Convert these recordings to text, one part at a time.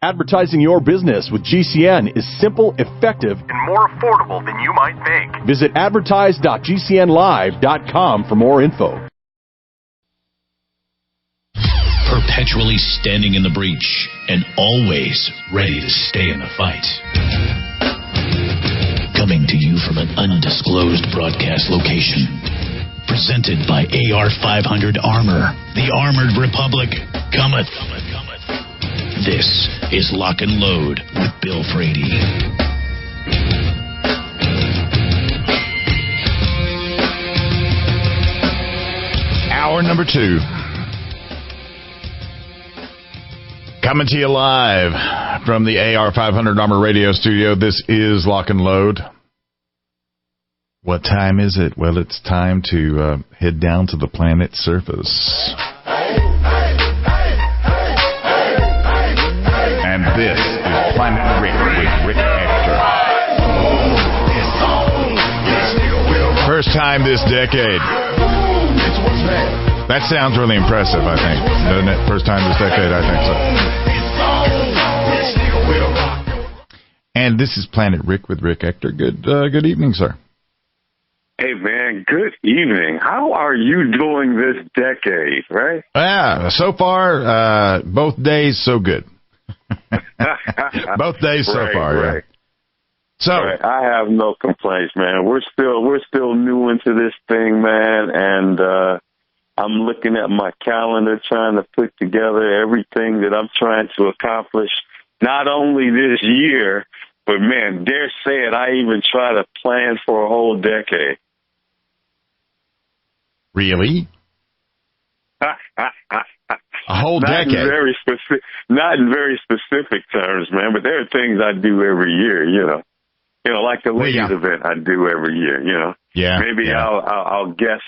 Advertising your business with GCN is simple, effective, and more affordable than you might think. Visit advertise.gcnlive.com for more info. Perpetually standing in the breach and always ready to stay in the fight. Coming to you from an undisclosed broadcast location. Presented by AR-500 Armor. The Armored Republic cometh. This is Lock and Load with Bill Frady. Hour number 2. Coming to you live from the AR-500 Armor radio studio. This is Lock and Load. What time is it? Well, it's time to head down to the planet's surface. And this is Planet Rick with Rick Ector. First time this decade. That sounds really impressive, I think. Doesn't it? First time this decade, I think so. And this is Planet Rick with Rick Ector. Good evening, sir. Hey, man, good evening. How are you doing this decade, right? Yeah, so far, both days so good. Both days so far, right. Yeah. So right. I have no complaints, man. We're still new into this thing, man, and I'm looking at my calendar trying to put together everything that I'm trying to accomplish, not only this year, but, man, dare say it, I even try to plan for a whole decade. Really? A whole decade? Not in very specific terms, man, but there are things I do every year, you know. You know, like the ladies event I do every year, you know. Yeah. Maybe I'll guess,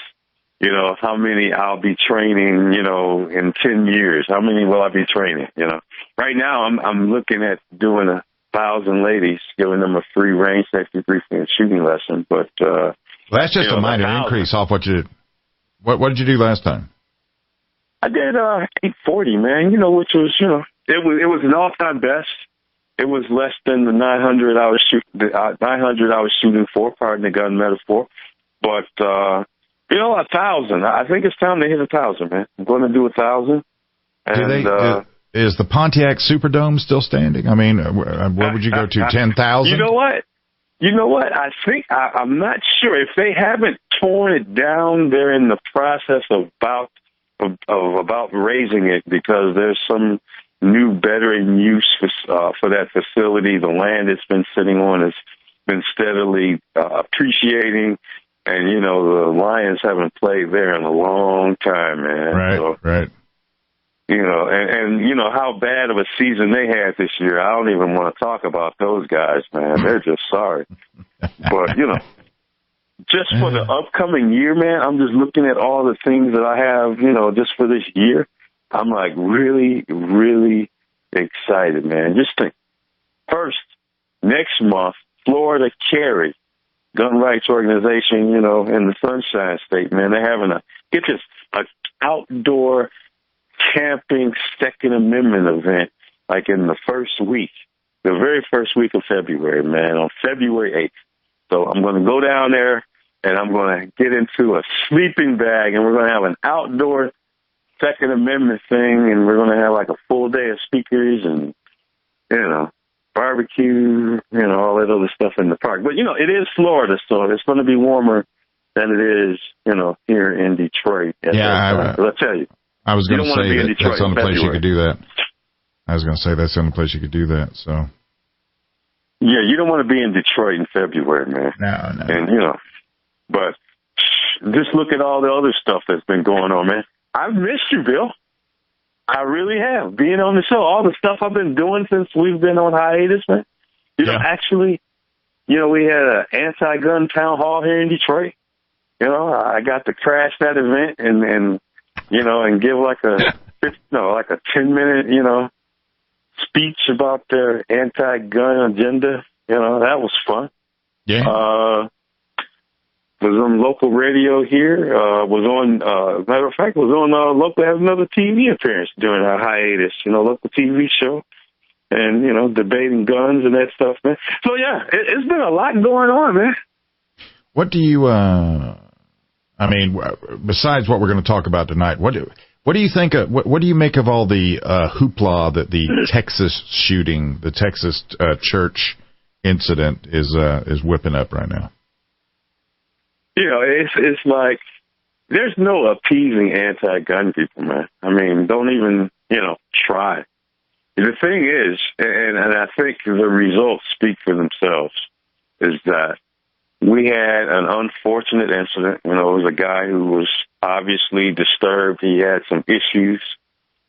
you know, how many I'll be training, you know, in 10 years. How many will I be training, you know? Right now I'm looking at doing 1,000 ladies, giving them a free range safety briefing and shooting lesson, but well, that's just a minor increase off what you did. What did you do last time? I did 840, man. You know, which was, you know, it was an all-time best. It was less than the 900 I was shooting for, pardon the gun metaphor. But you know, 1,000. I think it's time to hit 1,000, man. I'm going to do 1,000. And is the Pontiac Superdome still standing? I mean, where would you go to? 10,000? You know what? I think I'm not sure if they haven't torn it down. They're in the process of about raising it because there's some new, better in use for that facility. The land it's been sitting on has been steadily appreciating, and you know the Lions haven't played there in a long time, man. Right. You know, and you know how bad of a season they had this year. I don't even want to talk about those guys, man. They're just sorry. But, you know, just for the upcoming year, man, I'm just looking at all the things that I have, you know, just for this year. I'm, like, really, really excited, man. Just think. First, next month, Florida Carry, gun rights organization, you know, in the Sunshine State, man. They're having an outdoor camping Second Amendment event, like in the very first week of February, man, on February 8th. So I'm going to go down there and I'm going to get into a sleeping bag and we're going to have an outdoor Second Amendment thing and we're going to have like a full day of speakers and, you know, barbecue, you know, all that other stuff in the park. But, you know, it is Florida, so it's going to be warmer than it is, you know, here in Detroit. Yeah, I'll tell you. I was going to say that's the only place you could do that. So. Yeah, you don't want to be in Detroit in February, man. No. And, you know, but just look at all the other stuff that's been going on, man. I've missed you, Bill. I really have. Being on the show, all the stuff I've been doing since we've been on hiatus, man. You know, actually, you know, we had an anti-gun town hall here in Detroit. You know, I got to crash that event and you know, and give like a 10-minute, you know, speech about their anti-gun agenda. You know, that was fun. Yeah. Was on local radio here. Matter of fact, was on local, had another TV appearance during our hiatus. You know, local TV show. and, you know, debating guns and that stuff, man. So, yeah, it's been a lot going on, man. What do you, besides what we're going to talk about tonight, what do you think, what do you make of all the hoopla that the Texas shooting, the Texas church incident is whipping up right now? You know, it's like there's no appeasing anti-gun people, man. I mean, don't even, you know, try. The thing is, and I think the results speak for themselves, is that we had an unfortunate incident. You know, it was a guy who was obviously disturbed. He had some issues.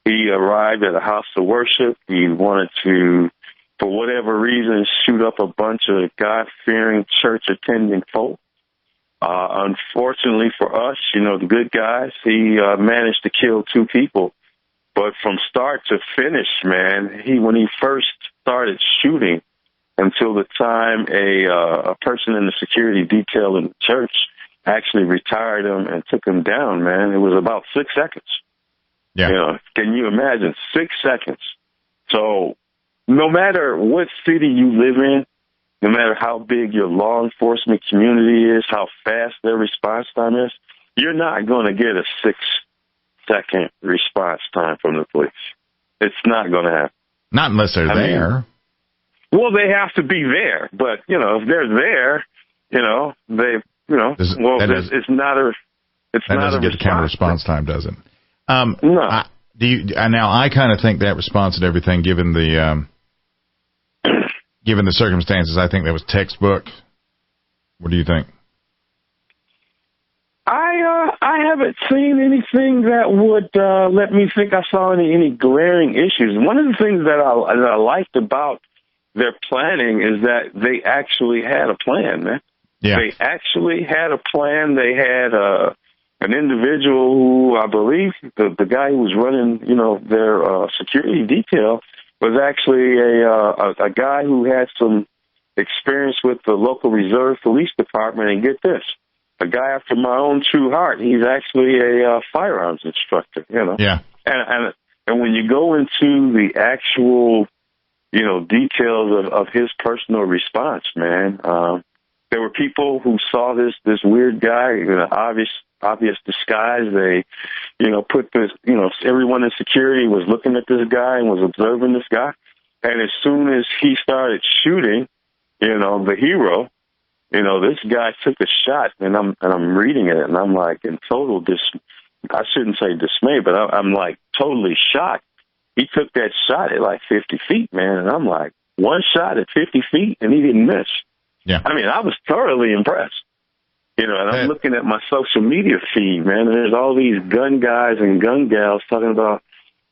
He arrived at a house of worship. He wanted to, for whatever reason, shoot up a bunch of God-fearing, church-attending folk. Unfortunately for us, you know, the good guys, he managed to kill 2 people. But from start to finish, man, when he first started shooting until the time a person in the security detail in the church actually retired him and took him down, man, it was about 6 seconds. Yeah. You know, can you imagine? 6 seconds. So no matter what city you live in, no matter how big your law enforcement community is, how fast their response time is, you're not going to get a 6-second response time from the police. It's not going to happen. Not unless they're there. Well, they have to be there. But, you know, if they're there, you know, it's not a response. That doesn't get the counter response time, does it? No. Now, I kind of think that response and everything, given the circumstances, I think that was textbook. What do you think? I haven't seen anything that would let me think I saw any glaring issues. One of the things that I liked about their planning is that they actually had a plan, man. Yeah. They actually had a plan. They had an individual who, I believe, the guy who was running, you know, their security detail was actually a guy who had some experience with the local reserve police department. And get this, a guy after my own true heart. He's actually a firearms instructor, you know. Yeah. And when you go into the actual, you know, details of his personal response, man, there were people who saw this weird guy in an obvious disguise. They, you know, put this, you know, everyone in security was looking at this guy and was observing this guy. And as soon as he started shooting, you know, the hero, you know, this guy took a shot, and I'm reading it, and I'm like in total I shouldn't say dismay, but I'm like totally shocked. He took that shot at like 50 feet, man, and I'm like, one shot at 50 feet, and he didn't miss. Yeah. I mean, I was thoroughly impressed. You know, and I'm looking at my social media feed, man, and there's all these gun guys and gun gals talking about,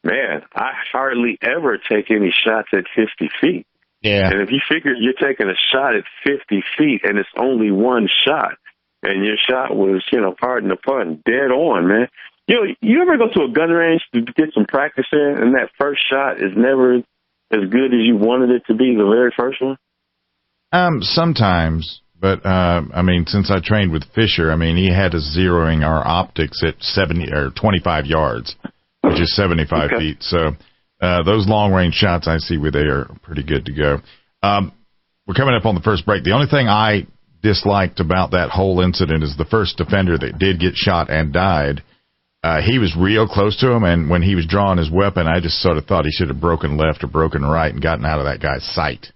man, I hardly ever take any shots at 50 feet. Yeah. And if you figure you're taking a shot at 50 feet and it's only one shot, and your shot was, you know, pardon the pun, dead on, man. You know, you ever go to a gun range to get some practice in, and that first shot is never as good as you wanted it to be, the very first one? Sometimes. But, I mean, since I trained with Fisher, I mean, he had us zeroing our optics at 70 or 25 yards, which is 75 feet. So those long-range shots I see where they are pretty good to go. We're coming up on the first break. The only thing I disliked about that whole incident is the first offender that did get shot and died. He was real close to him, and when he was drawing his weapon, I just sort of thought he should have broken left or broken right and gotten out of that guy's sight.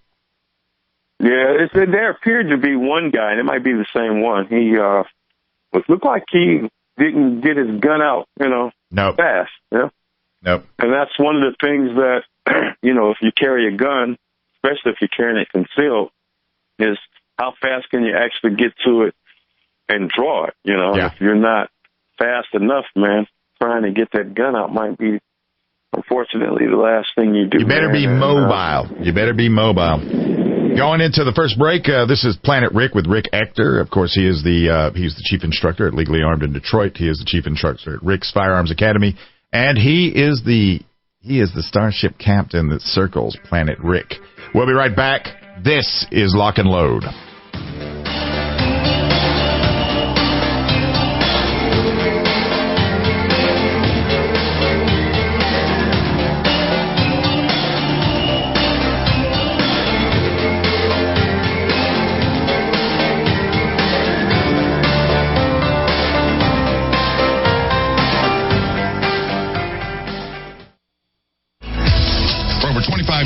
Yeah, there appeared to be one guy, and it might be the same one. He looked like he didn't get his gun out, you know, fast. Yeah. Nope. And that's one of the things that, you know, if you carry a gun, especially if you're carrying it concealed, is how fast can you actually get to it and draw it? You know, if you're not fast enough, man, trying to get that gun out might be, unfortunately, the last thing you do. You better be mobile. You better be mobile. Going into the first break, this is Planet Rick with Rick Ector. Of course, he's the chief instructor at Legally Armed in Detroit. He is the chief instructor at Rick's Firearms Academy, and he is the starship captain that circles Planet Rick. We'll be right back. This is Lock and Load.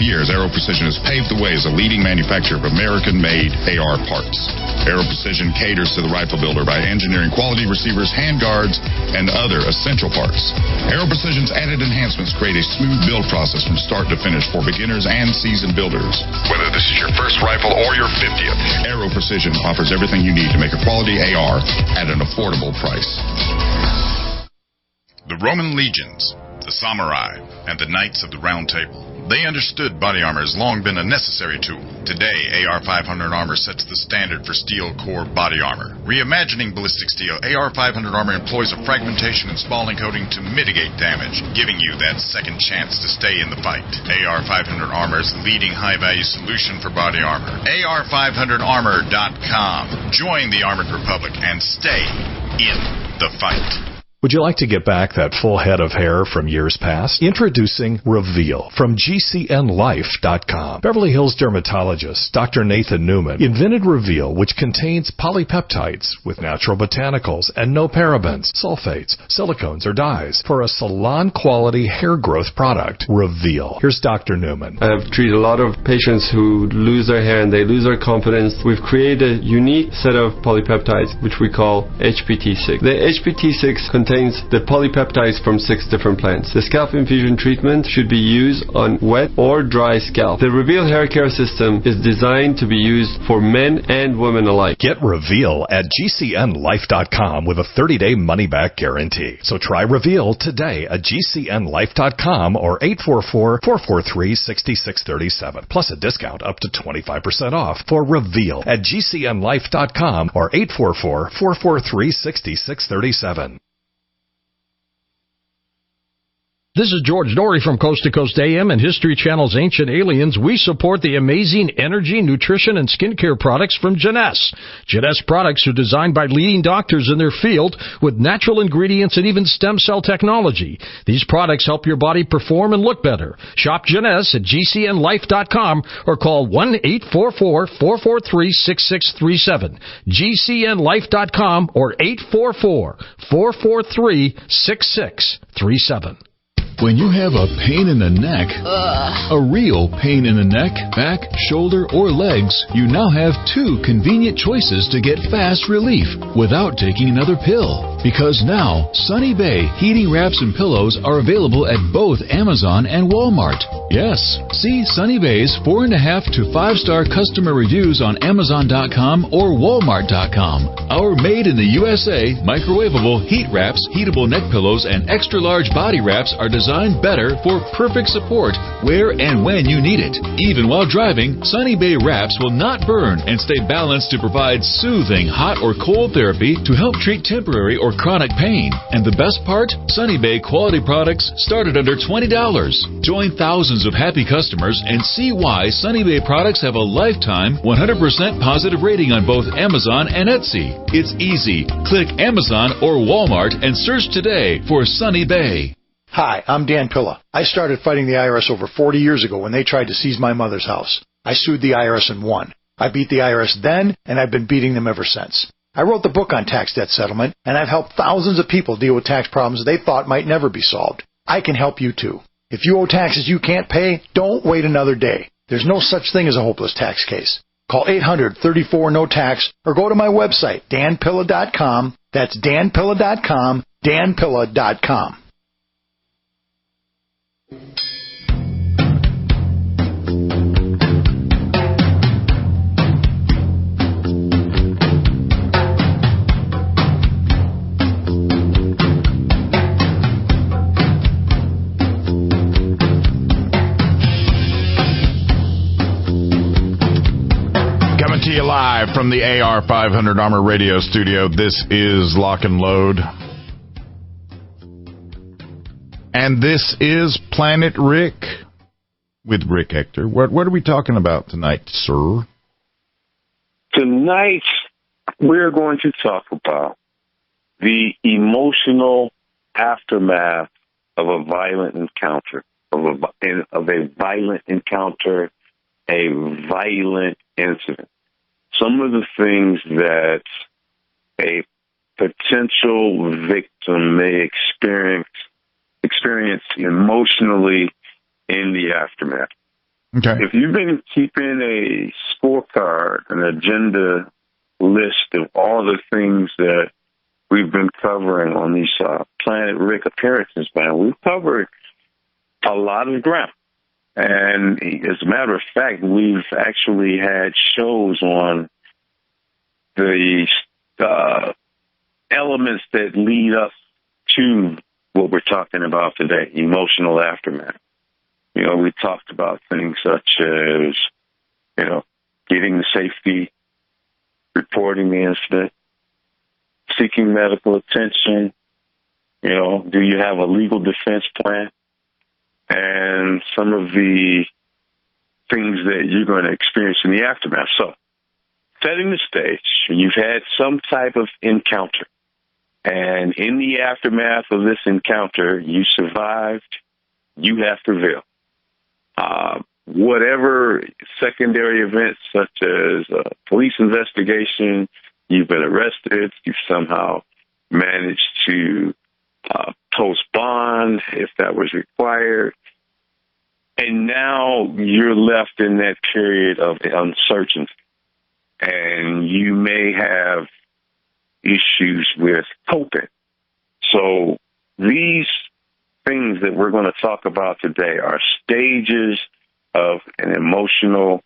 years, Aero Precision has paved the way as a leading manufacturer of American-made AR parts. Aero Precision caters to the rifle builder by engineering quality receivers, handguards, and other essential parts. Aero Precision's added enhancements create a smooth build process from start to finish for beginners and seasoned builders. Whether this is your first rifle or your 50th, Aero Precision offers everything you need to make a quality AR at an affordable price. The Roman legions, the samurai, and the knights of the Round Table. They understood body armor has long been a necessary tool. Today, AR-500 armor sets the standard for steel core body armor. Reimagining ballistic steel, AR-500 armor employs a fragmentation and spalling coating to mitigate damage, giving you that second chance to stay in the fight. AR-500 armor is the leading high-value solution for body armor. AR500armor.com. Join the Armored Republic and stay in the fight. Would you like to get back that full head of hair from years past? Introducing Reveal from GCNLife.com. Beverly Hills dermatologist Dr. Nathan Newman invented Reveal, which contains polypeptides with natural botanicals and no parabens, sulfates, silicones, or dyes for a salon-quality hair growth product. Reveal. Here's Dr. Newman. I've treated a lot of patients who lose their hair and they lose their confidence. We've created a unique set of polypeptides, which we call HPT6. The HPT6 contains the polypeptides from 6 different plants. The scalp infusion treatment should be used on wet or dry scalp. The Reveal hair care system is designed to be used for men and women alike. Get Reveal at GCNLife.com with a 30-day money-back guarantee. So try Reveal today at GCNLife.com or 844-443-6637. Plus a discount up to 25% off for Reveal at GCNLife.com or 844-443-6637. This is George Dory from Coast to Coast AM and History Channel's Ancient Aliens. We support the amazing energy, nutrition, and skincare products from Jeunesse. Jeunesse products are designed by leading doctors in their field with natural ingredients and even stem cell technology. These products help your body perform and look better. Shop Jeunesse at GCNLife.com or call 1-844-443-6637. GCNLife.com or 844-443-6637. When you have a pain in the neck, a real pain in the neck, back, shoulder, or legs, you now have 2 convenient choices to get fast relief without taking another pill. Because now, Sunny Bay heating wraps and pillows are available at both Amazon and Walmart. Yes, see Sunny Bay's 4.5 to 5-star customer reviews on Amazon.com or Walmart.com. Our made in the USA microwavable heat wraps, heatable neck pillows, and extra large body wraps are designed better for perfect support where and when you need it. Even while driving, Sunny Bay wraps will not burn and stay balanced to provide soothing hot or cold therapy to help treat temporary or chronic pain. And the best part? Sunny Bay quality products start at under $20. Join thousands of happy customers and see why Sunny Bay products have a lifetime 100% positive rating on both Amazon and Etsy. It's easy. Click Amazon or Walmart and search today for Sunny Bay. Hi, I'm Dan Pilla. I started fighting the IRS over 40 years ago when they tried to seize my mother's house. I sued the IRS and won. I beat the IRS then, and I've been beating them ever since. I wrote the book on tax debt settlement, and I've helped thousands of people deal with tax problems they thought might never be solved. I can help you too. If you owe taxes you can't pay, don't wait another day. There's no such thing as a hopeless tax case. Call 800-34-NO-TAX or go to my website, danpilla.com. That's danpilla.com, danpilla.com. Coming to you live from the AR500 Armor Radio Studio, this is Lock and Load. And this is Planet Rick with Rick Ector. What are we talking about tonight, sir? Tonight, we're going to talk about the emotional aftermath of a violent encounter, a violent encounter, a violent incident. Some of the things that a potential victim may experience emotionally in the aftermath. Okay. If you've been keeping a scorecard, an agenda list of all the things that we've been covering on these Planet Rick appearances, man, we've covered a lot of ground. And as a matter of fact, we've actually had shows on the elements that lead us to what we're talking about today, emotional aftermath. You know, we talked about things such as, you know, getting the safety, reporting the incident, seeking medical attention. You know, do you have a legal defense plan? And some of the things that you're going to experience in the aftermath. So, setting the stage, you've had some type of encounter. And in the aftermath of this encounter, you survived, you have prevailed. Whatever secondary events, such as a police investigation, you've been arrested, you've somehow managed to post bond if that was required. And now you're left in that period of uncertainty. And you may have issues with coping. So these things that we're going to talk about today are stages of an emotional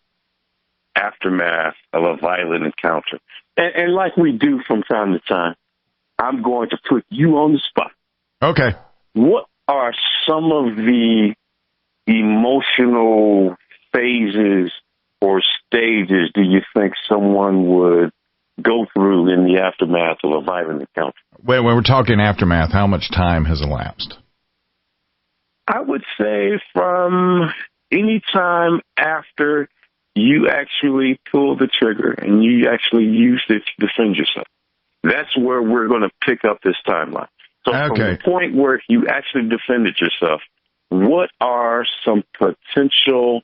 aftermath of a violent encounter. And like we do from time to time, I'm going to put you on the spot. Okay. What are some of the emotional phases or stages do you think someone would go through in the aftermath of a violent encounter? When we're talking aftermath, how much time has elapsed? I would say from any time after you actually pull the trigger and you actually used it to defend yourself. That's where we're going to pick up this timeline. So from the point where you actually defended yourself, what are some potential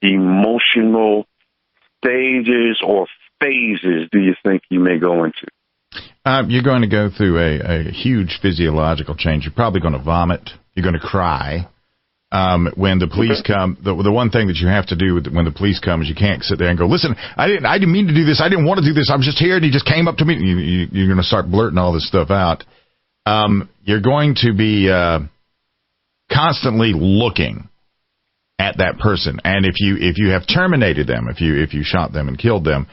emotional stages or phases do you think you may go into? You're going to go through a huge physiological change. You're probably going to vomit. You're going to cry. When the police come, the one thing that you have to do when the police come is you can't sit there and go, listen, I didn't mean to do this. I didn't want to do this. I was just here and he just came up to me. You're going to start blurting all this stuff out. You're going to be constantly looking at that person. And if you have terminated them, if you shot them and killed them,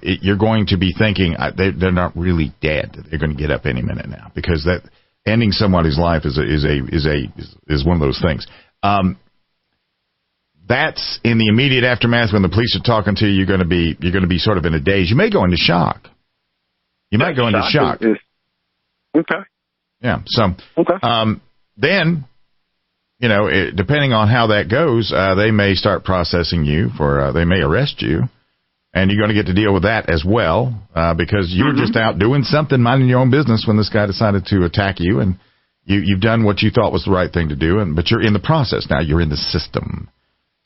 you're going to be thinking they're not really dead. They're going to get up any minute now, because that ending somebody's life is one of those things. That's in the immediate aftermath. When the police are talking to you, you're going to be sort of in a daze. You may go into shock. You might go into shock. Okay. Yeah. So. Okay. Then, you know, depending on how that goes, they may start processing you they may arrest you, and you're going to get to deal with that as well, because you were just out doing something, minding your own business, when this guy decided to attack you, and you've done what you thought was the right thing to do, but you're in the process now. You're in the system.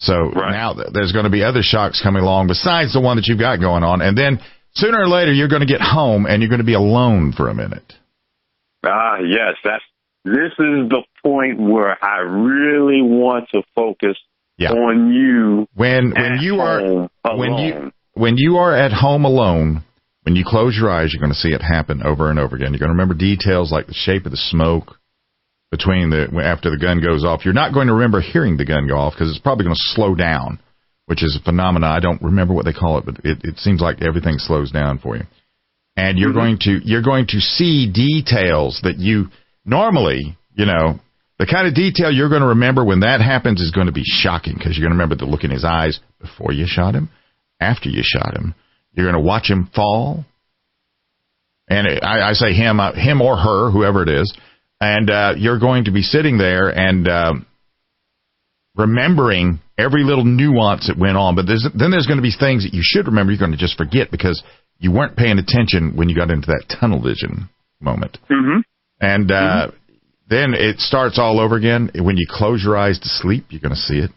So now there's going to be other shocks coming along besides the one that you've got going on, and then sooner or later you're going to get home and you're going to be alone for a minute. Yes, this is the point where I really want to focus on you. When you are at home alone, when you close your eyes, you're going to see it happen over and over again. You're going to remember details like the shape of the smoke after the gun goes off. You're not going to remember hearing the gun go off because it's probably going to slow down, which is a phenomenon. I don't remember what they call it, but it seems like everything slows down for you. And you're going to see details that you normally, you know, the kind of detail you're going to remember when that happens is going to be shocking, because you're going to remember the look in his eyes before you shot him, after you shot him. You're going to watch him fall. And I say him or her, whoever it is. And you're going to be sitting there and remembering every little nuance that went on. But then there's going to be things that you should remember you're going to just forget because you weren't paying attention when you got into that tunnel vision moment. And then it starts all over again. When you close your eyes to sleep, you're going to see it.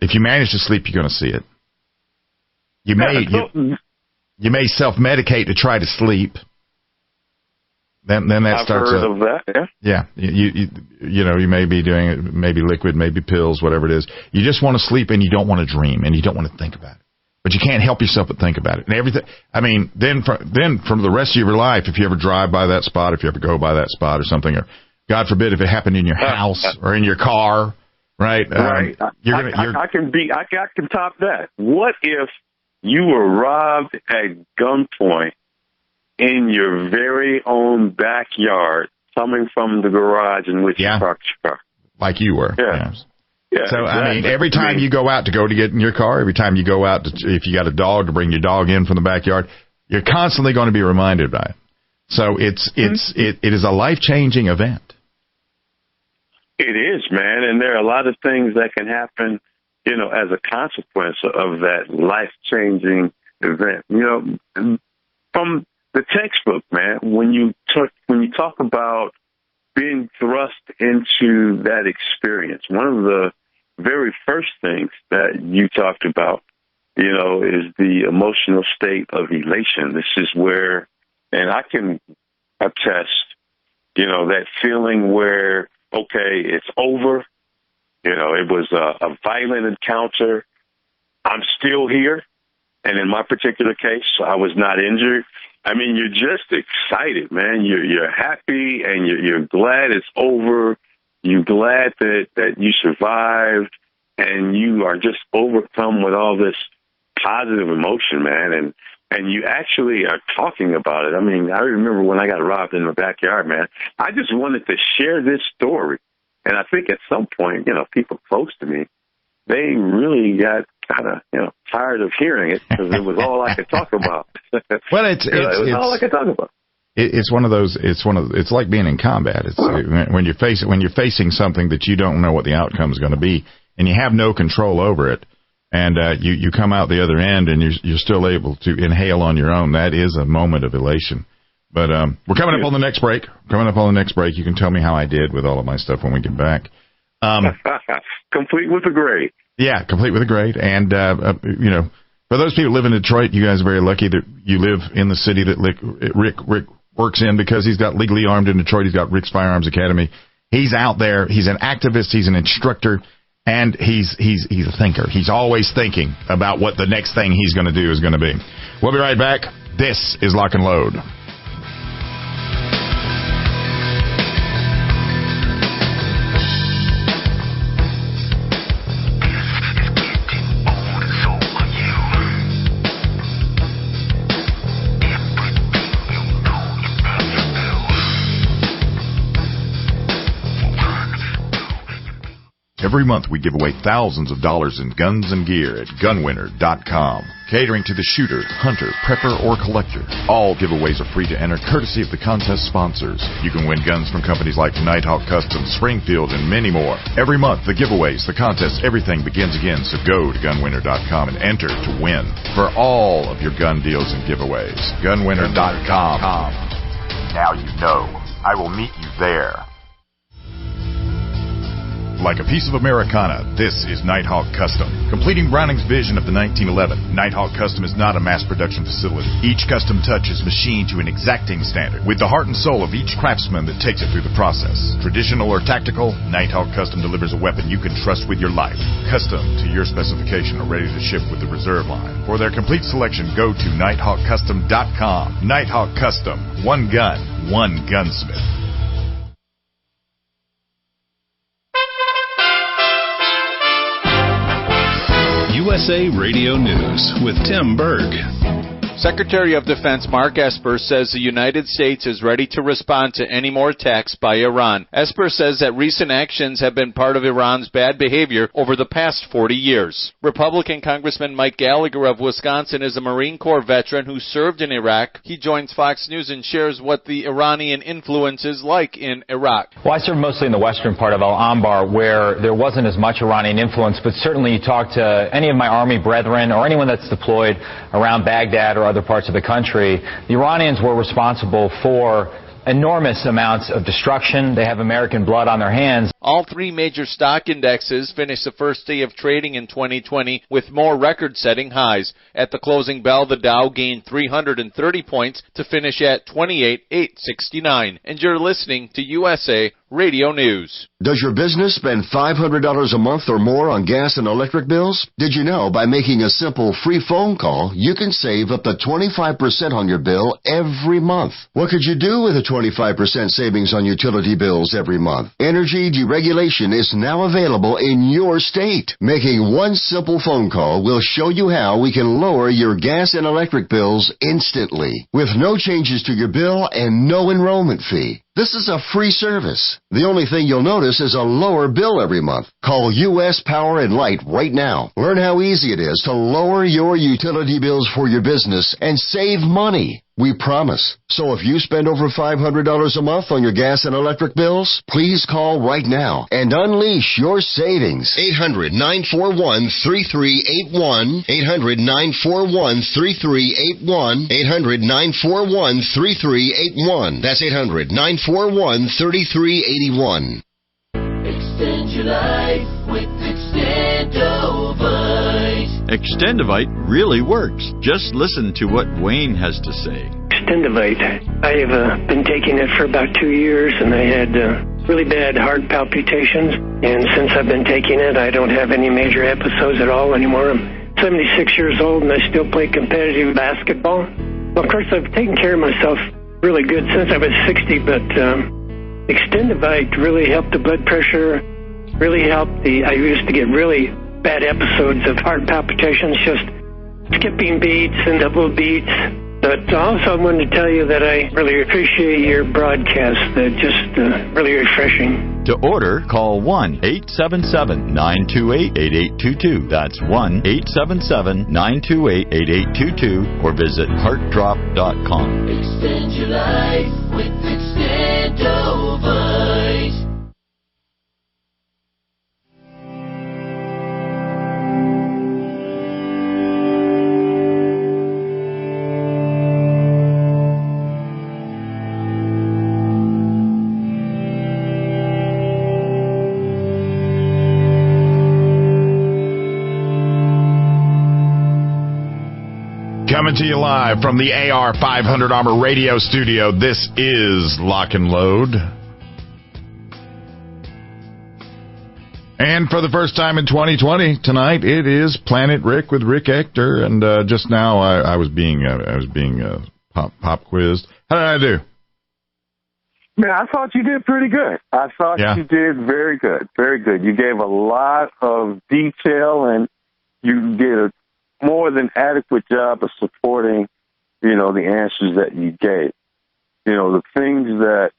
If you manage to sleep, you're going to see it. You may self-medicate to try to sleep. Then that I've starts. Heard of that. Yeah. You may be doing it, maybe liquid, maybe pills, whatever it is. You just want to sleep and you don't want to dream and you don't want to think about it. But you can't help yourself but think about it. And everything. I mean, then for the rest of your life, if you ever drive by that spot, if you ever go by that spot or something, or God forbid if it happened in your house or in your car, right? Right. I can top that. What if you were robbed at gunpoint in your very own backyard, coming from the garage in which you parked your car? Like you were. Yeah. Yeah, so, exactly. I mean, every time you go out to get in your car, every time you go out, if you got a dog, to bring your dog in from the backyard, you're constantly going to be reminded by it. So it is a life-changing event. It is, man, and there are a lot of things that can happen, as a consequence of that life-changing event. From the textbook, man, when you talk about being thrust into that experience, one of the very first things that you talked about, is the emotional state of elation. This is where, and I can attest, that feeling where, okay, it's over. It was a violent encounter. I'm still here. And in my particular case, I was not injured. I mean, you're just excited, man. You're happy and you're glad it's over. You're glad that you survived, and you are just overcome with all this positive emotion, man. And you actually are talking about it. I mean, I remember when I got robbed in the backyard, man. I just wanted to share this story. And I think at some point, people close to me, they really got kind of, tired of hearing it because it was all I could talk about. Well, it was all I could talk about. It's one of those. It's like being in combat. When you're facing something that you don't know what the outcome is going to be, and you have no control over it, and you come out the other end, and you're still able to inhale on your own. That is a moment of elation. But we're coming up on the next break. You can tell me how I did with all of my stuff when we get back. Complete with a grade. Yeah, complete with a grade. And for those people who live in Detroit, you guys are very lucky that you live in the city that Rick works in, because he's got Legally Armed in Detroit. He's got Rick's Firearms Academy. He's out there. He's an activist. He's an instructor. And he's a thinker. He's always thinking about what the next thing he's going to do is going to be. We'll be right back. This is Lock and Load. Every month we give away thousands of dollars in guns and gear at gunwinner.com. Catering to the shooter, hunter, prepper, or collector. All giveaways are free to enter, courtesy of the contest sponsors. You can win guns from companies like Nighthawk Custom, Springfield, and many more. Every month, the giveaways, the contests, everything begins again, so go to gunwinner.com and enter to win for all of your gun deals and giveaways. Gunwinner.com. Now you know. I will meet you there. Like a piece of Americana, this is Nighthawk Custom. Completing Browning's vision of the 1911, Nighthawk Custom is not a mass production facility. Each custom touch is machined to an exacting standard, with the heart and soul of each craftsman that takes it through the process. Traditional or tactical, Nighthawk Custom delivers a weapon you can trust with your life. Custom to your specification or ready to ship with the reserve line. For their complete selection, go to nighthawkcustom.com. Nighthawk Custom. One gun, one gunsmith. USA Radio News with Tim Berg. Secretary of Defense Mark Esper says the United States is ready to respond to any more attacks by Iran. Esper says that recent actions have been part of Iran's bad behavior over the past 40 years. Republican Congressman Mike Gallagher of Wisconsin is a Marine Corps veteran who served in Iraq. He joins Fox News and shares what the Iranian influence is like in Iraq. Well, I served mostly in the western part of Al-Anbar, where there wasn't as much Iranian influence, but certainly you talk to any of my Army brethren or anyone that's deployed around Baghdad or other parts of the country, the Iranians were responsible for enormous amounts of destruction. They have American blood on their hands. All three major stock indexes finished the first day of trading in 2020 with more record-setting highs. At the closing bell, the Dow gained 330 points to finish at 28,869. And you're listening to USA Radio News. Does your business spend $500 a month or more on gas and electric bills? Did you know by making a simple free phone call, you can save up to 25% on your bill every month? What could you do with a 25% savings on utility bills every month? Energy deregulation is now available in your state. Making one simple phone call will show you how we can lower your gas and electric bills instantly, with no changes to your bill and no enrollment fee. This is a free service. The only thing you'll notice is a lower bill every month. Call U.S. Power and Light right now. Learn how easy it is to lower your utility bills for your business and save money. We promise. So if you spend over $500 a month on your gas and electric bills, please call right now and unleash your savings. 800-941-3381. 800-941-3381. 800-941-3381. That's 800-941-3381. Extend your life with Extendovite. Extendovite really works. Just listen to what Wayne has to say. Extendovite. I have been taking it for about 2 years, and I had really bad heart palpitations. And since I've been taking it, I don't have any major episodes at all anymore. I'm 76 years old, and I still play competitive basketball. Well, of course, I've taken care of myself really good since I was 60, but Extendovite really helped the blood pressure, really helped I used to get really bad episodes of heart palpitations, just skipping beats and double beats. But also I wanted to tell you that I really appreciate your broadcast. Just really refreshing. To order, call 1-877-928-8822. That's 1-877-928-8822 or visit heartdrop.com. Extend your life with Extendovite. Coming to you live from the AR 500 Armor Radio Studio, this is Lock and Load. And for the first time in 2020, tonight it is Planet Rick with Rick Ector. And just now I was being pop quizzed. How did I do? Man, I thought you did pretty good. I thought you did very good. Very good. You gave a lot of detail, and you did a more than adequate job of supporting, the answers that you gave. The things that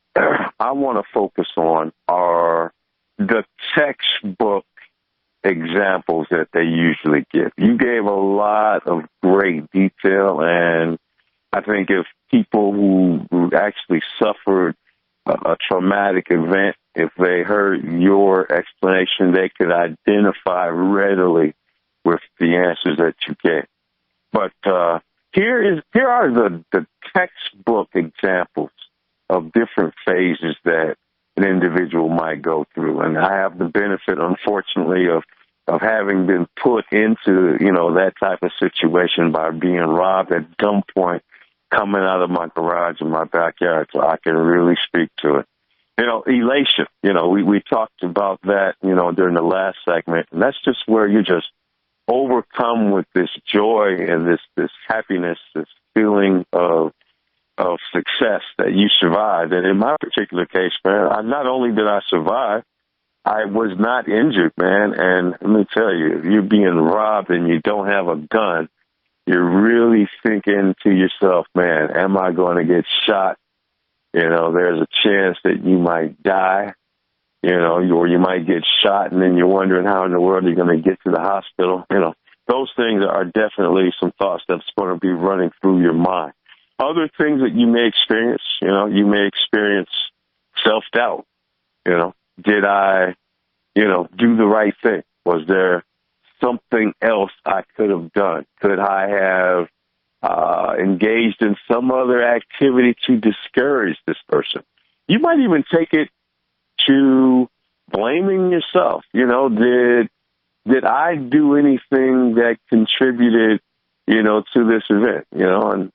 I want to focus on are the textbook examples that they usually give. You gave a lot of great detail, and I think if people who actually suffered a traumatic event, if they heard your explanation, they could identify readily with the answers that you gave. But here are the textbook examples of different phases that an individual might go through. And I have the benefit, unfortunately, of having been put into, that type of situation by being robbed at gunpoint coming out of my garage in my backyard, so I can really speak to it. Elation, we talked about that, during the last segment, and that's just where you just overcome with this joy and this happiness, this feeling of success that you survived. And in my particular case, man, not only did I survive, I was not injured, man. And let me tell you, if you're being robbed and you don't have a gun, you're really thinking to yourself, man, am I going to get shot? There's a chance that you might die. Or you might get shot, and then you're wondering how in the world you're going to get to the hospital. Those things are definitely some thoughts that's going to be running through your mind. Other things that you may experience, you may experience self-doubt. Did I, do the right thing? Was there something else I could have done? Could I have engaged in some other activity to discourage this person? You might even take it to the blaming yourself. Did I do anything that contributed, to this event, and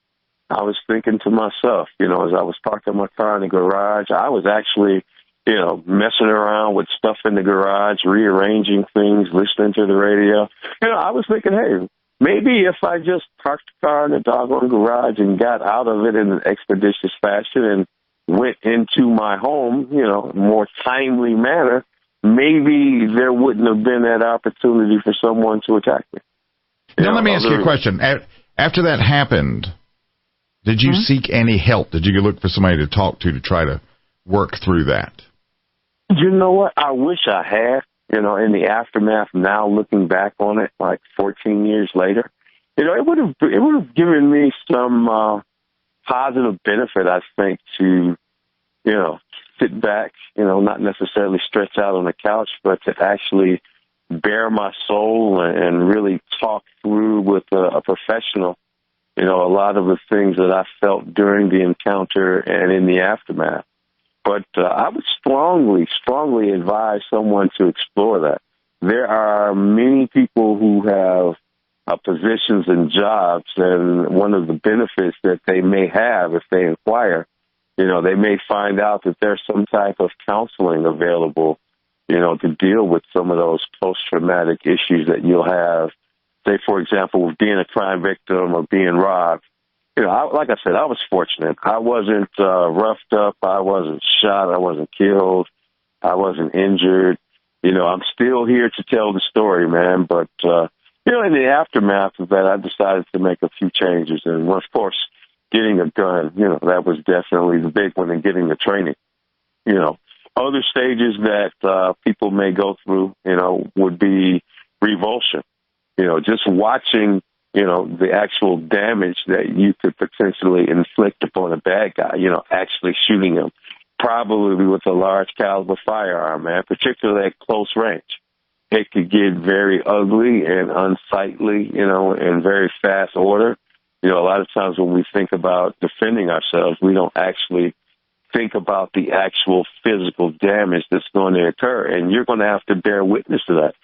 I was thinking to myself, as I was parking my car in the garage, I was actually, messing around with stuff in the garage, rearranging things, listening to the radio. I was thinking, hey, maybe if I just parked the car in the doggone garage and got out of it in an expeditious fashion and went into my home, more timely manner, maybe there wouldn't have been that opportunity for someone to attack me. Now, let me ask you a question. After that happened, did you seek any help? Did you look for somebody to talk to try to work through that? You know what? I wish I had, in the aftermath, now looking back on it, like 14 years later, it would have given me some positive benefit, I think, to, sit back, not necessarily stretch out on the couch, but to actually bare my soul and really talk through with a professional, a lot of the things that I felt during the encounter and in the aftermath. But I would strongly advise someone to explore that. There are many people who have positions and jobs, and one of the benefits that they may have if they inquire, they may find out that there's some type of counseling available, to deal with some of those post-traumatic issues that you'll have, say, for example, with being a crime victim or being robbed. Like I said, I was fortunate. I wasn't roughed up. I wasn't shot. I wasn't killed. I wasn't injured. I'm still here to tell the story, man. But, in the aftermath of that, I decided to make a few changes. And, of course, getting a gun, that was definitely the big one, and getting the training. Other stages that people may go through, would be revulsion. Just watching, the actual damage that you could potentially inflict upon a bad guy, actually shooting him, probably with a large caliber firearm, man, particularly at close range. It could get very ugly and unsightly, in very fast order. A lot of times when we think about defending ourselves, we don't actually think about the actual physical damage that's going to occur. And you're going to have to bear witness to that.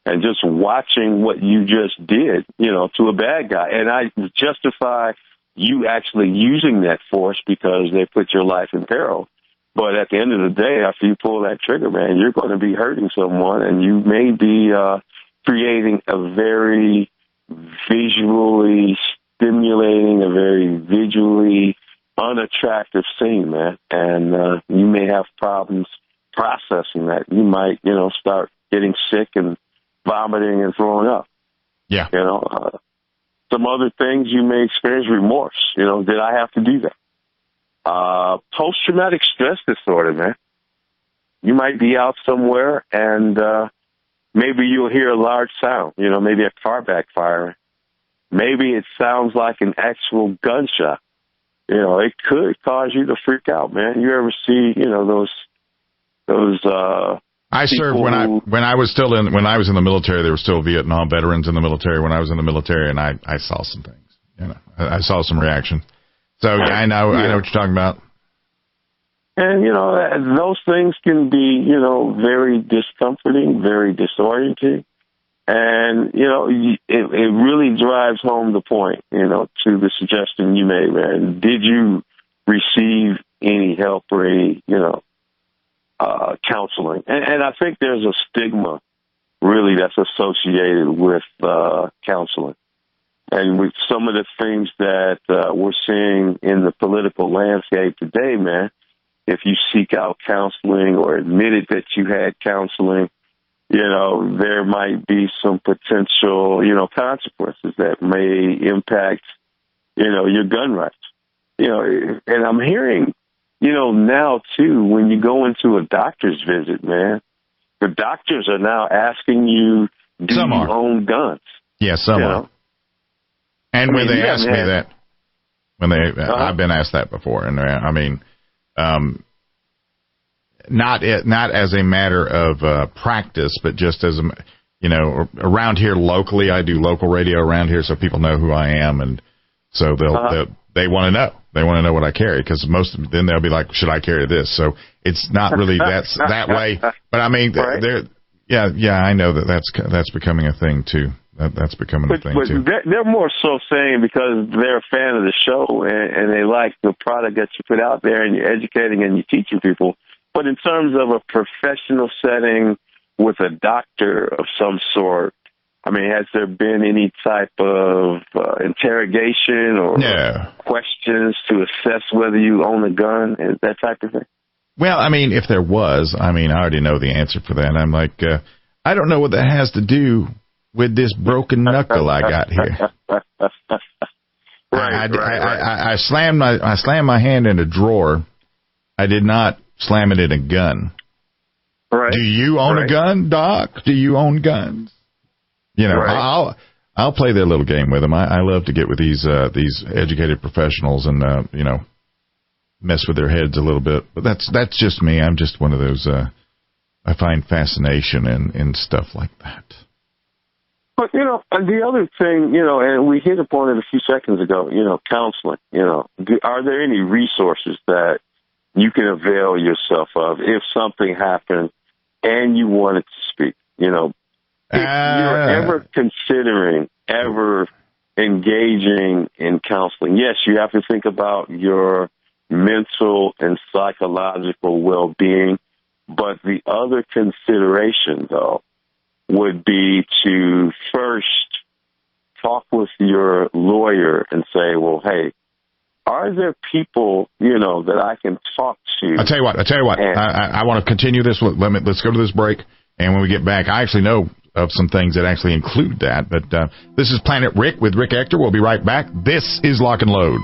And just watching what you just did, to a bad guy. And I justify you actually using that force because they put your life in peril. But at the end of the day, after you pull that trigger, man, you're going to be hurting someone, and you may be creating a very visually stimulating, a very visually unattractive scene, man. And you may have problems processing that. You might, start getting sick and vomiting and throwing up. Yeah. Some other things you may experience remorse. Did I have to do that? Post-traumatic stress disorder, man. You might be out somewhere and maybe you'll hear a large sound, maybe a car backfiring. Maybe it sounds like an actual gunshot. It could cause you to freak out, man. You ever see, those I served when I was in the military. There were still Vietnam veterans in the military when I was in the military, and I saw some things. I saw some reaction. So yeah, I know what you're talking about. And those things can be very discomforting, very disorienting, and it really drives home the point to the suggestion you made, man. Did you receive any help or any counseling? And I think there's a stigma really that's associated with counseling. And with some of the things that we're seeing in the political landscape today, man, if you seek out counseling or admitted that you had counseling, there might be some potential, consequences that may impact, your gun rights. And I'm hearing, now, too, when you go into a doctor's visit, man, the doctors are now asking you, do you own guns? Yeah, some are. And when they ask me that, I've been asked that before, and not as a matter of practice, but just as around here locally, I do local radio around here, so people know who I am, and so they want to know. They want to know what I carry, because most of them, then they'll be like, should I carry this? So it's not really that way. But I mean, right. I know that's becoming a thing too. That's becoming a thing too. They're more so saying because they're a fan of the show and they like the product that you put out there and you're educating and you're teaching people. But in terms of a professional setting with a doctor of some sort, I mean, has there been any type of interrogation or questions to assess whether you own a gun and that type of thing? Well, I mean, if there was, I already know the answer for that. I'm like, I don't know what that has to do with this broken knuckle I got here. I slammed my hand in a drawer. I did not slam it in a gun. Right. Do you own a gun, Doc? Do you own guns? You know, right. I'll play their little game with them. I love to get with these educated professionals and mess with their heads a little bit. But that's just me. I'm just one of those. I find fascination in stuff like that. But and the other thing, and we hit upon it a few seconds ago. Counseling. Are there any resources that you can avail yourself of if something happened and you wanted to speak? If you're ever considering engaging in counseling, yes, you have to think about your mental and psychological well-being. But the other consideration, though, would be to first talk with your lawyer and say, well, hey, are there people, that I can talk to? I'll tell you what. I want to continue this. Let's go to this break. And when we get back, I actually know of some things that actually include that. But this is Planet Rick with Rick Ector. We'll be right back. This is Lock and Load.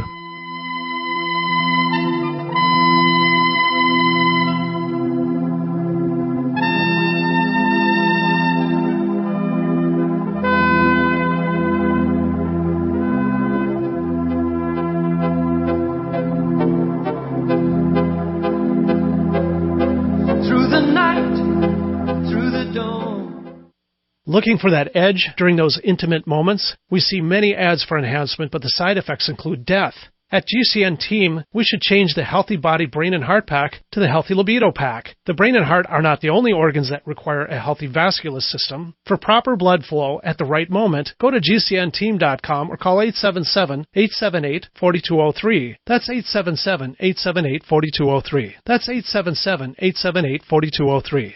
Looking for that edge during those intimate moments? We see many ads for enhancement, but the side effects include death. At GCN Team, we should change the Healthy Body, Brain, and Heart Pack to the Healthy Libido Pack. The brain and heart are not the only organs that require a healthy vascular system. For proper blood flow at the right moment, go to GCNteam.com or call 877-878-4203. That's 877-878-4203. That's 877-878-4203.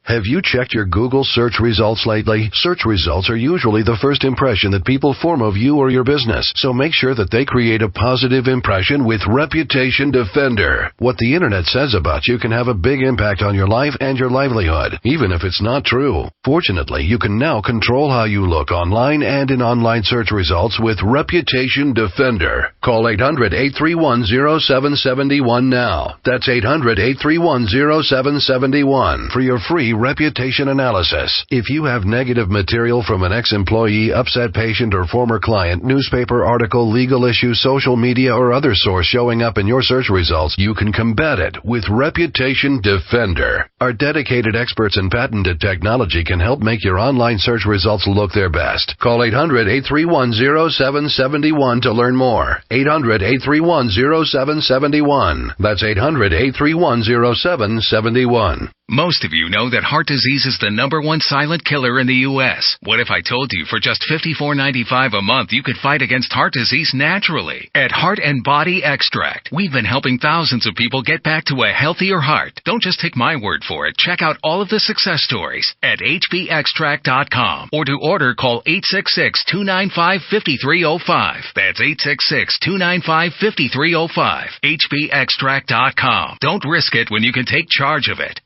Have you checked your Google search results lately? Search results are usually the first impression that people form of you or your business, so make sure that they create a positive impression with Reputation Defender. What the internet says about you can have a big impact on your life and your livelihood, even if it's not true. Fortunately, you can now control how you look online and in online search results with Reputation Defender. Call 800-831-0771 now. That's 800-831-0771 for your free reputation analysis. If you have negative material from an ex-employee, upset patient, or former client, newspaper article, legal issue, social media, or other source showing up in your search results, you can combat it with Reputation Defender. Our dedicated experts in patented technology can help make your online search results look their best. Call 800-831-0771 to learn more. 800-831-0771. That's 800-831-0771. Most of you know that heart disease is the #1 silent killer in the U.S. What if I told you for just $54.95 a month you could fight against heart disease naturally? At Heart and Body Extract, we've been helping thousands of people get back to a healthier heart. Don't just take my word for it. Check out all of the success stories at hbextract.com. Or to order, call 866-295-5305. That's 866-295-5305. hbextract.com. Don't risk it when you can take charge of it.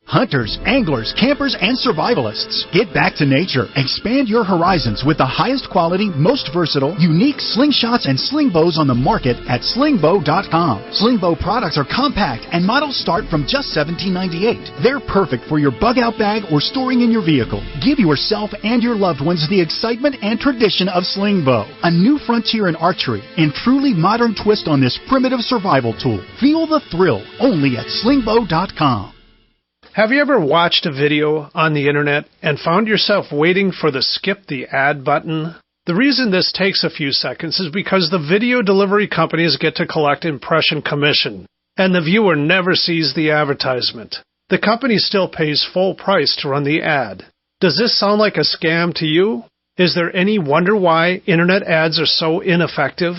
Hunters, anglers, campers, and survivalists. Get back to nature. Expand your horizons with the highest quality, most versatile, unique slingshots and sling bows on the market at slingbow.com. Slingbow products are compact and models start from just $17.98. They're perfect for your bug-out bag or storing in your vehicle. Give yourself and your loved ones the excitement and tradition of Slingbow, a new frontier in archery and truly modern twist on this primitive survival tool. Feel the thrill only at slingbow.com. Have you ever watched a video on the internet and found yourself waiting for the skip the ad button? The reason this takes a few seconds is because the video delivery companies get to collect impression commission, and the viewer never sees the advertisement. The company still pays full price to run the ad. Does this sound like a scam to you? Is there any wonder why internet ads are so ineffective?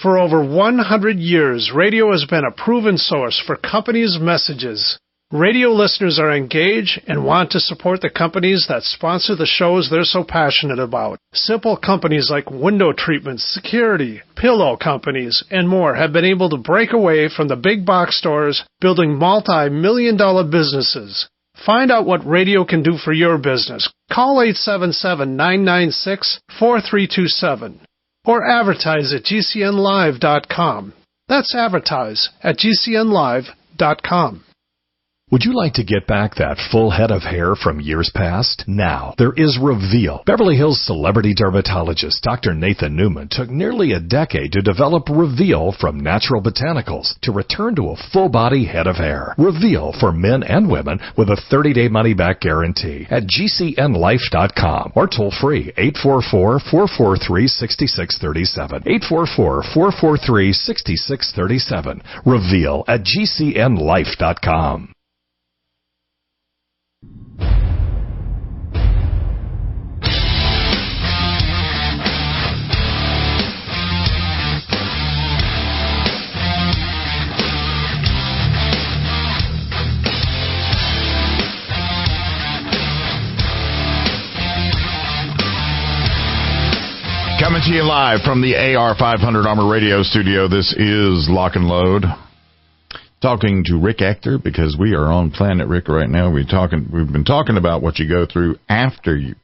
For over 100 years, radio has been a proven source for companies' messages. Radio listeners are engaged and want to support the companies that sponsor the shows they're so passionate about. Simple companies like window treatments, security, pillow companies, and more have been able to break away from the big box stores, building multi-million-dollar businesses. Find out what radio can do for your business. Call 877-996-4327 or advertise at gcnlive.com. That's advertise at gcnlive.com. Would you like to get back that full head of hair from years past? Now, there is Reveal. Beverly Hills celebrity dermatologist Dr. Nathan Newman took nearly a decade to develop Reveal from natural botanicals to return to a full-body head of hair. Reveal for men and women with a 30-day money-back guarantee at gcnlife.com or toll-free 844-443-6637. 844-443-6637. Reveal at gcnlife.com. Coming to you live from the AR500 Armor Radio Studio, this is Lock and Load. Talking to Rick Ector, because we are on Planet Rick right now. We've been talking about what you go through after you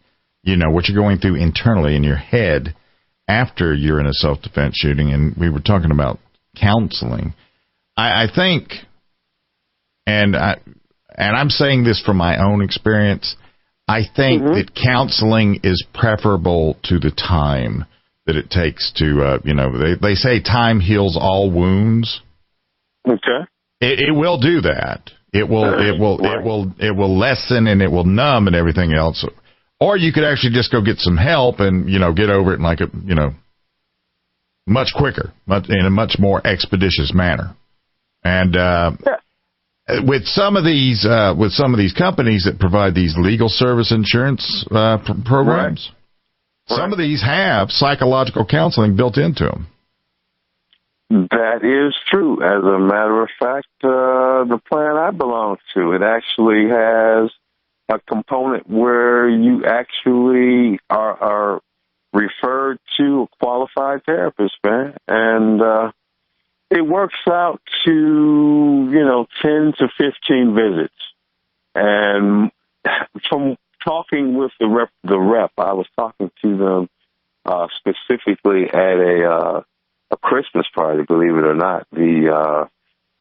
know, what you're going through internally in your head after you're in a self-defense shooting, and we were talking about counseling. I think, and I'm saying this from my own experience, I think that counseling is preferable to the time that it takes to, they say time heals all wounds. Okay. It will do that. It will lessen and it will numb and everything else. Or you could actually just go get some help and, get over it in much quicker, in a much more expeditious manner. And, with some of these companies that provide these legal service insurance programs, some of these have psychological counseling built into them. That is true. As a matter of fact, the plan I belong to, it actually has a component where you actually are referred to a qualified therapist, man, and it works out to 10 to 15 visits. And from talking with the rep, I was talking to them specifically at a Christmas party, believe it or not. The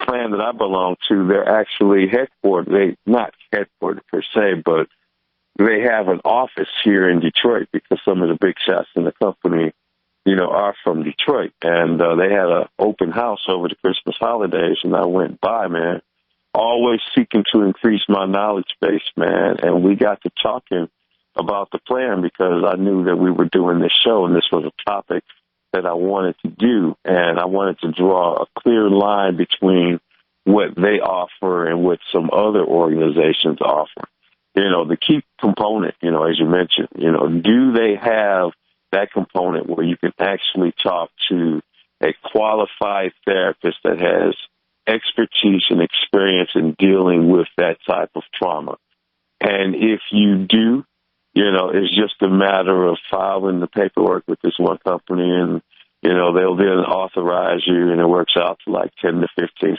plan that I belong to, they're actually headquartered, not headquartered per se, but they have an office here in Detroit because some of the big shots in the company, are from Detroit. And they had an open house over the Christmas holidays, and I went by, man, always seeking to increase my knowledge base, man. And we got to talking about the plan because I knew that we were doing this show, and this was a topic that I wanted to do, and I wanted to draw a clear line between what they offer and what some other organizations offer. The key component, as you mentioned, do they have that component where you can actually talk to a qualified therapist that has expertise and experience in dealing with that type of trauma? And if you do, it's just a matter of filing the paperwork with this one company, and, they'll then authorize you, and it works out to like 10 to 15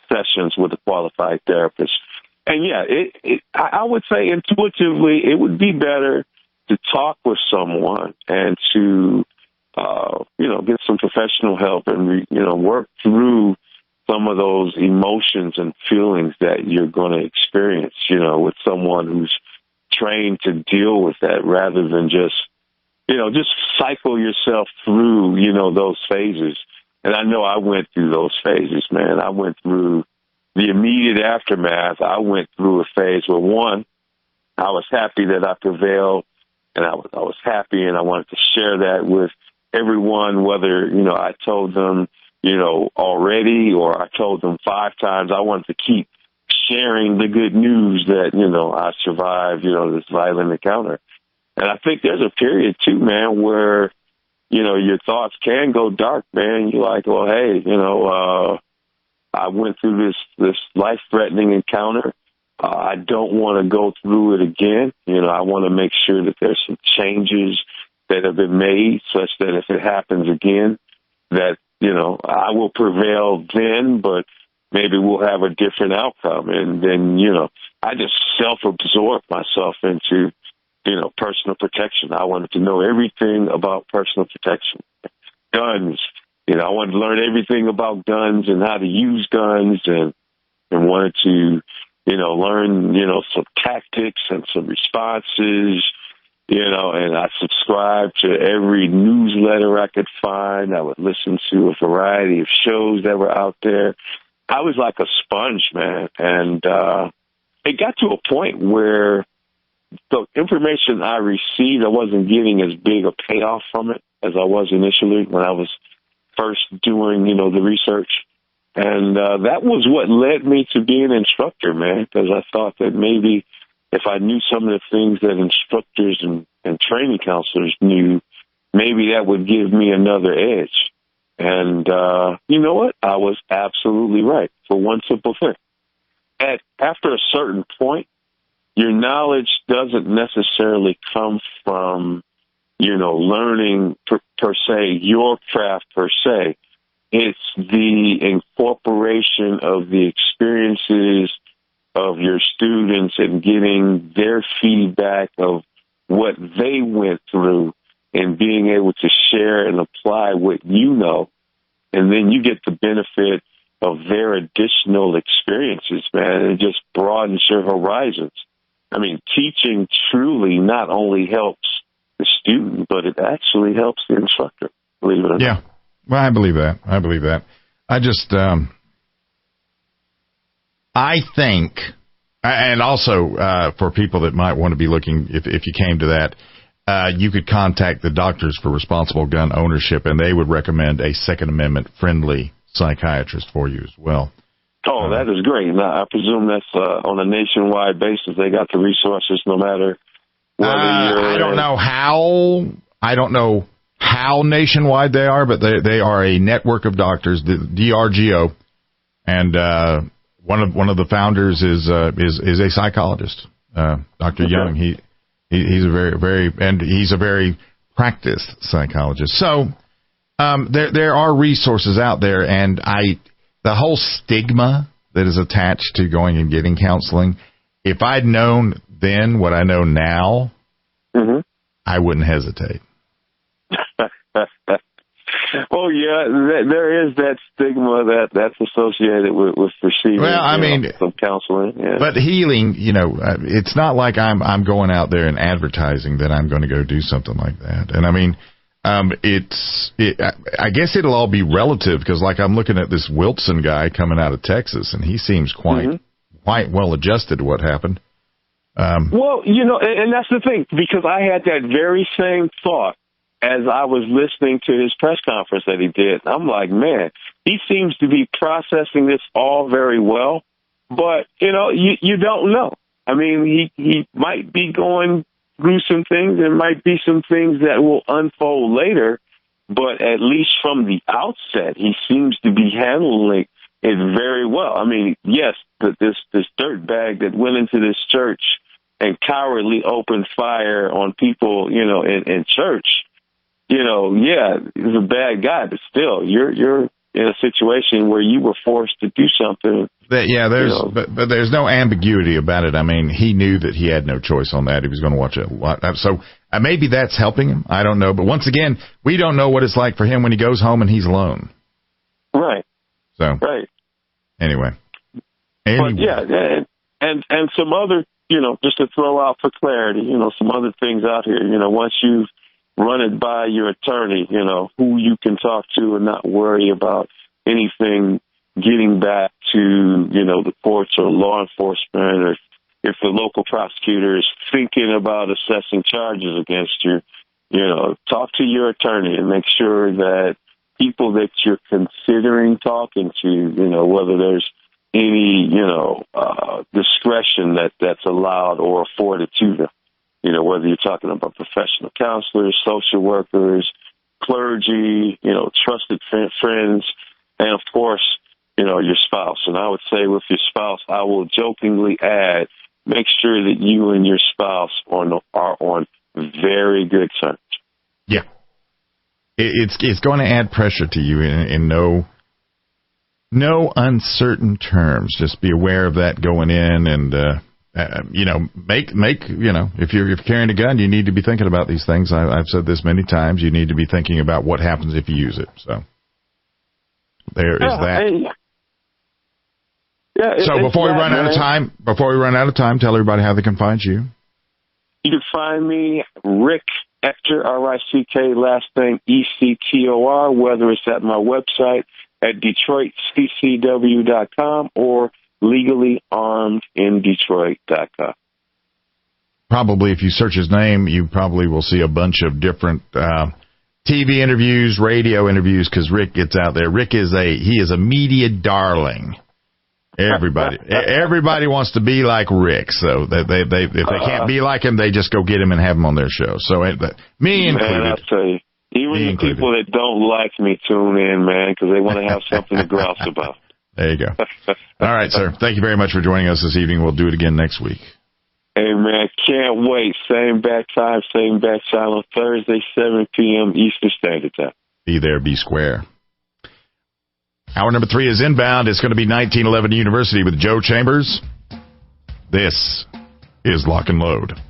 sessions with a qualified therapist. And, yeah, I would say intuitively it would be better to talk with someone and to, get some professional help and, work through some of those emotions and feelings that you're going to experience, with someone who's trained to deal with that rather than just cycle yourself through, those phases. And I know I went through those phases, man. I went through the immediate aftermath. I went through a phase where, one, I was happy that I prevailed And I was happy, and I wanted to share that with everyone, whether, I told them, already, or I told them 5 times. I wanted to keep sharing the good news that, I survived, this violent encounter. And I think there's a period too, man, where, your thoughts can go dark, man. You're like, well, hey, I went through this life-threatening encounter. I don't want to go through it again. I want to make sure that there's some changes that have been made such that if it happens again, that, I will prevail then, but maybe we'll have a different outcome. And then, I just self-absorbed myself into, personal protection. I wanted to know everything about personal protection. Guns, I wanted to learn everything about guns and how to use guns, and wanted to, learn, some tactics and some responses, and I subscribed to every newsletter I could find. I would listen to a variety of shows that were out there. I was like a sponge, man. And it got to a point where the information I received, I wasn't getting as big a payoff from it as I was initially when I was first doing, the research. And that was what led me to be an instructor, man, because I thought that maybe if I knew some of the things that instructors and training counselors knew, maybe that would give me another edge. And you know what? I was absolutely right for one simple thing. After a certain point, your knowledge doesn't necessarily come from, learning per se, your craft per se. It's the incorporation of the experiences of your students and getting their feedback of what they went through and being able to share and apply what you know. And then you get the benefit of their additional experiences, man. It just broadens your horizons. I mean, teaching truly not only helps the student, but it actually helps the instructor, believe it or not. Yeah. Well, I believe that. I just, I think, and also for people that might want to be looking, if you came to that, you could contact the Doctors for Responsible Gun Ownership, and they would recommend a Second Amendment friendly psychiatrist for you as well. Oh, that is great. Now, I presume that's on a nationwide basis. They got the resources no matter whether you're... I don't know how nationwide they are, but they are a network of doctors, the GRGO, and one of the founders is a psychologist, Dr. Young. He's a very practiced psychologist. So there are resources out there, and the whole stigma that is attached to going and getting counseling, if I'd known then what I know now, I wouldn't hesitate. Oh, yeah, there is that stigma that's associated with receiving some counseling. Yeah. But healing, it's not like I'm going out there and advertising that I'm going to go do something like that. And I mean, I guess it'll all be relative, because like I'm looking at this Wilson guy coming out of Texas, and he seems quite well adjusted to what happened. Well, and that's the thing, because I had that very same thought as I was listening to his press conference that he did. I'm like, man, he seems to be processing this all very well, but, you don't know. I mean, he might be going through some things. There might be some things that will unfold later, but at least from the outset, he seems to be handling it very well. I mean, yes, this dirtbag that went into this church and cowardly opened fire on people, in church, yeah, he's a bad guy, but still, you're in a situation where you were forced to do something. But there's no ambiguity about it. I mean, he knew that he had no choice on that. He was going to watch it a lot. So maybe that's helping him. I don't know. But once again, we don't know what it's like for him when he goes home and he's alone. Right. So. Right. Anyway. But yeah, and some other, just to throw out for clarity, some other things out here. Once you've run it by your attorney, who you can talk to and not worry about anything getting back to, the courts or law enforcement or if the local prosecutor is thinking about assessing charges against you, talk to your attorney and make sure that people that you're considering talking to, whether there's any, discretion that's allowed or afforded to them. Whether you're talking about professional counselors, social workers, clergy, trusted friends, and of course, your spouse. And I would say with your spouse, I will jokingly add, make sure that you and your spouse are on very good terms. Yeah. It's going to add pressure to you in no uncertain terms. Just be aware of that going in, and if you're carrying a gun, you need to be thinking about these things. I've said this many times. You need to be thinking about what happens if you use it. So there is that. So before we run out of time, tell everybody how they can find you. You can find me, Rick Ector, R-I-C-K, last name E-C-T-O-R, whether it's at my website at DetroitCCW.com or legallyarmedindetroit.com. Probably if you search his name, you probably will see a bunch of different TV interviews, radio interviews, because Rick gets out there. Rick is a media darling. Everybody wants to be like Rick, so if they can't be like him, they just go get him and have him on their show. So me included. Man, I'll tell you, even the people that don't like me tune in, man, because they want to have something to grouse about. There you go. All right, sir. Thank you very much for joining us this evening. We'll do it again next week. Hey, man, can't wait. Same bat time, same bat channel on Thursday, 7 p.m. Eastern Standard Time. Be there, be square. Hour number 3 is inbound. It's going to be 1911 University with Joe Chambers. This is Lock and Load.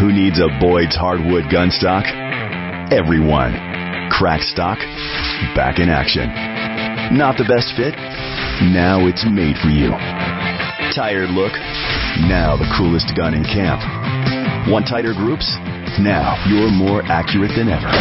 Who needs a Boyd's hardwood gun stock? Everyone. Cracked stock? Back in action. Not the best fit? Now it's made for you. Tired look? Now the coolest gun in camp. Want tighter groups? Now you're more accurate than ever.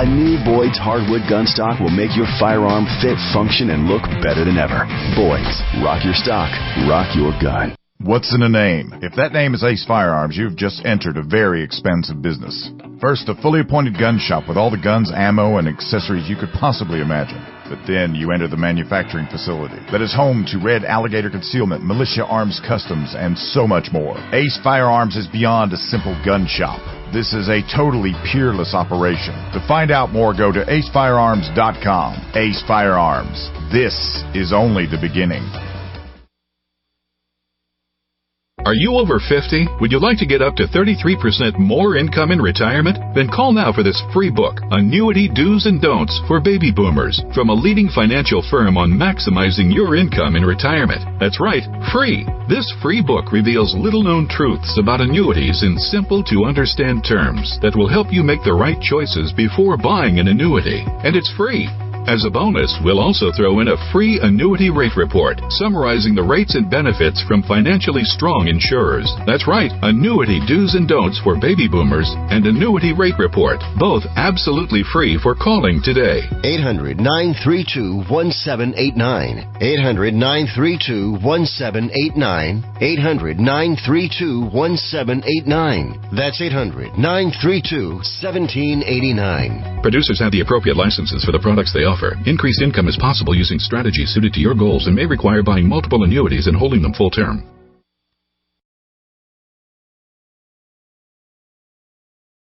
A new Boyd's hardwood gun stock will make your firearm fit, function, and look better than ever. Boyd's. Rock your stock. Rock your gun. What's in a name? If that name is Ace Firearms, you've just entered a very expensive business. First, a fully appointed gun shop with all the guns, ammo, and accessories you could possibly imagine. But then you enter the manufacturing facility that is home to Red Alligator Concealment, Militia Arms Customs, and so much more. Ace Firearms is beyond a simple gun shop. This is a totally peerless operation. To find out more, go to acefirearms.com. Ace Firearms. This is only the beginning. Are you over 50? Would you like to get up to 33% more income in retirement? Then call now for this free book, Annuity Do's and Don'ts for Baby Boomers, from a leading financial firm on maximizing your income in retirement. That's right, free. This free book reveals little-known truths about annuities in simple-to-understand terms that will help you make the right choices before buying an annuity. And it's free. As a bonus, we'll also throw in a free annuity rate report summarizing the rates and benefits from financially strong insurers. That's right, Annuity Do's and Don'ts for Baby Boomers and Annuity Rate Report, both absolutely free for calling today. 800-932-1789. 800-932-1789. 800-932-1789. That's 800-932-1789. Producers have the appropriate licenses for the products they offer. Increased income is possible using strategies suited to your goals and may require buying multiple annuities and holding them full term.